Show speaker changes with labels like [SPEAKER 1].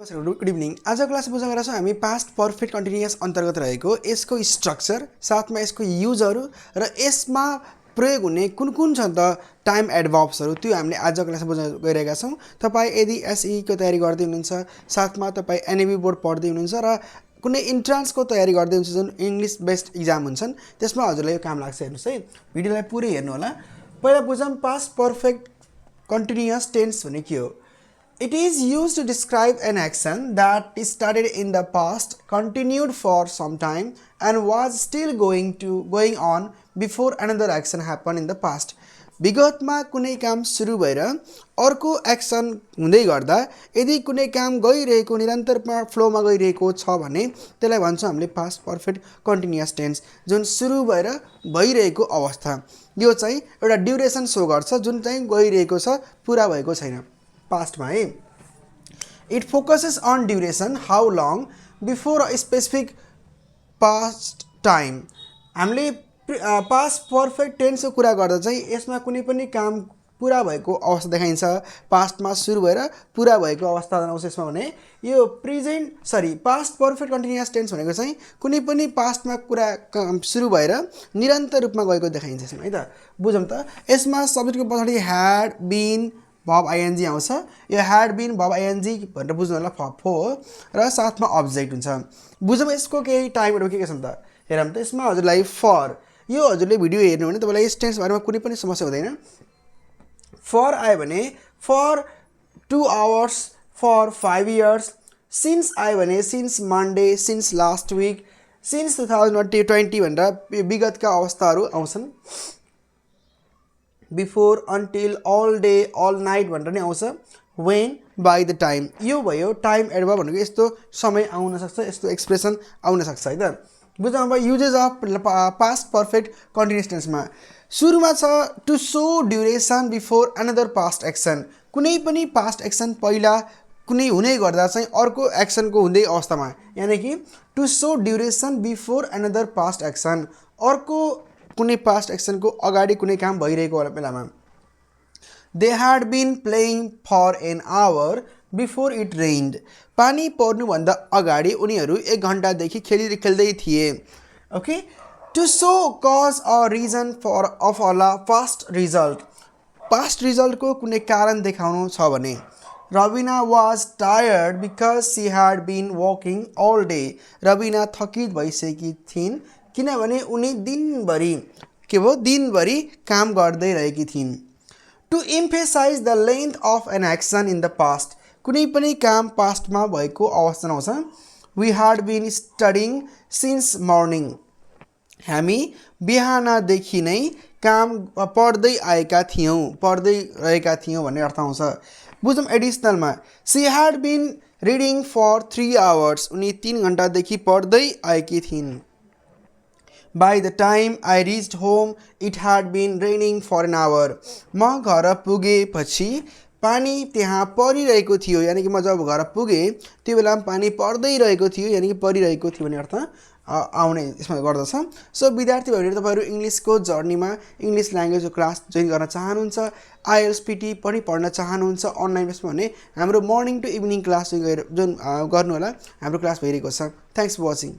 [SPEAKER 1] Good evening. आज class बुझ्न गएको छौँ हामी पास्ट पर्फेक्ट कन्टिन्युअस अन्तर्गत रहेको यसको स्ट्रक्चर साथमा यसको युजहरू र यसमा प्रयोग हुने कुन कुन छन् त टाइम एडभर्ब्सहरू त्यो हामीले आज क्लासमा बुझ्न गइरहेका छौँ। तपाईँ यदि एसईको तयारी गर्दै हुनुहुन्छ साथमा तपाईँ एनएबी बोर्ड पढ्दै हुनुहुन्छ र कुनै इन्ट्रान्सको तयारी गर्दै हुनुहुन्छ जुन इङ्ग्लिस बेस्ड इक्जाम हुन्छन् त्यसमा हजुरलाई यो काम लाग्छ। हेर्नुहोस् है, भिडियोलाई पुरै हेर्नु होला। पहिला बुझौँ पास्ट पर्फेक्ट कन्टिन्युअस टेन्स भने के हो। It is used to describe an action that started in the past, continued for some time, and was still going on before another action happened in the past. विगतमा कुनै काम सुरु भएर अर्को action हुँदै गर्दा यदि कुनै काम गइरहेको निरन्तर फ्लोमा गइरहेको छ भने त्यसलाई भन्छौँ हामीले पास्ट पर्फेक्ट कन्टिन्युअस टेन्स, जुन सुरु भएर भइरहेको अवस्था। यो चाहिँ एउटा ड्युरेसन सो गर्छ जुन चाहिँ गइरहेको छ, पुरा भएको छैन। पास्टमा है, it focuses on duration, how long before a specific past time. हामीले पास्ट पर्फेक्ट टेन्सको कुरा गर्दा चाहिँ यसमा कुनै पनि काम पुरा भएको अवस्था देखाइन्छ। पास्टमा सुरु भएर पुरा भएको अवस्था आउँछ यसमा भने यो पास्ट पर्फेक्ट कन्टिन्युअस टेन्स भनेको चाहिँ कुनै पनि पास्टमा कुरा सुरु भएर निरन्तर रूपमा गएको देखाइन्छ यसमा है त। बुझौँ त, यसमा सब्जेक्टको पछाडि ह्याड बिन भब आइएनजी आउँछ। यो ह्याड बिन भब आइएनजी भनेर बुझ्नु होला, फो हो र साथमा अब्जेक्ट हुन्छ। बुझौँ यसको केही टाइमहरू के छन् त हेरौँ त। यसमा हजुरलाई फर, यो हजुरले भिडियो हेर्नु भने तपाईँलाई यस टेन्स बारेमा कुनै पनि समस्या हुँदैन। फर आयो भने for 2 hours, for 5 years। Since आयो भने since Monday, since last week, since 2020 भनेर विगतका अवस्थाहरू आउँछन्। Before, until, all day, all night भनेर नै आउँछ। वेन, बाई द टाइम, यो भयो टाइम एडभर्ब भनेको यस्तो समय आउन सक्छ, यस्तो एक्सप्रेसन आउन सक्छ है त। बुझौँ अब uses of past perfect continuous टेन्समा सुरुमा छ to show duration before another past action. कुनै पनि पास्ट एक्सन पहिला कुनै हुने गर्दा चाहिँ अर्को एक्सनको हुँदै अवस्थामा, यानि कि to show duration before another past action, अर्को कुनै पास्ट एक्सनको अगाडि कुनै काम भइरहेको बेलामा। They had been playing for an hour before it rained. पानी पर्नुभन्दा अगाडि उनीहरू 1 घन्टादेखि खेल्दै थिए। Okay, to show cause a reason for of a past result, past रिजल्टको कुनै कारण देखाउनु छ भने। Rabina was tired because she had been working all day. Rabina थकित भइसकेकी थिइन् किनभने उनी दिनभरि काम गर्दै रहेकी थिइन्। To emphasise the length of an action in the past, कुनै पनि काम पास्टमा भएको अवस्था आउँछ। We had been studying since morning, हामी बिहानदेखि नै काम पढ्दै रहेका थियौँ भन्ने अर्थ आउँछ। बुझौँ एडिसनलमा, she had been reading for 3 hours, उनी 3 घन्टादेखि पढ्दै आएकी थिइन्। By the time I reached home, it had been raining for an hour. म घर पुगेपछि पानी त्यहाँ परिरहेको थियो, यानि कि म जब घर पुगेँ त्यो बेला पानी पर्दै रहेको थियो, यानि कि परिरहेको थियो भन्ने अर्थ आउने यसमा गर्दछ। सो विद्यार्थी भाइहरू, तपाईँहरू इङ्ग्लिसको जर्नीमा इङ्ग्लिस ल्याङ्ग्वेजको क्लास जोइन गर्न चाहनुहुन्छ, आइएल्स पिटी पनि पढ्न चाहनुहुन्छ अनलाइन बेसमा भने हाम्रो मर्निङ टु इभिनिङ क्लास जुन गर्नु होला, हाम्रो क्लास भइरहेको छ। Thanks for watching.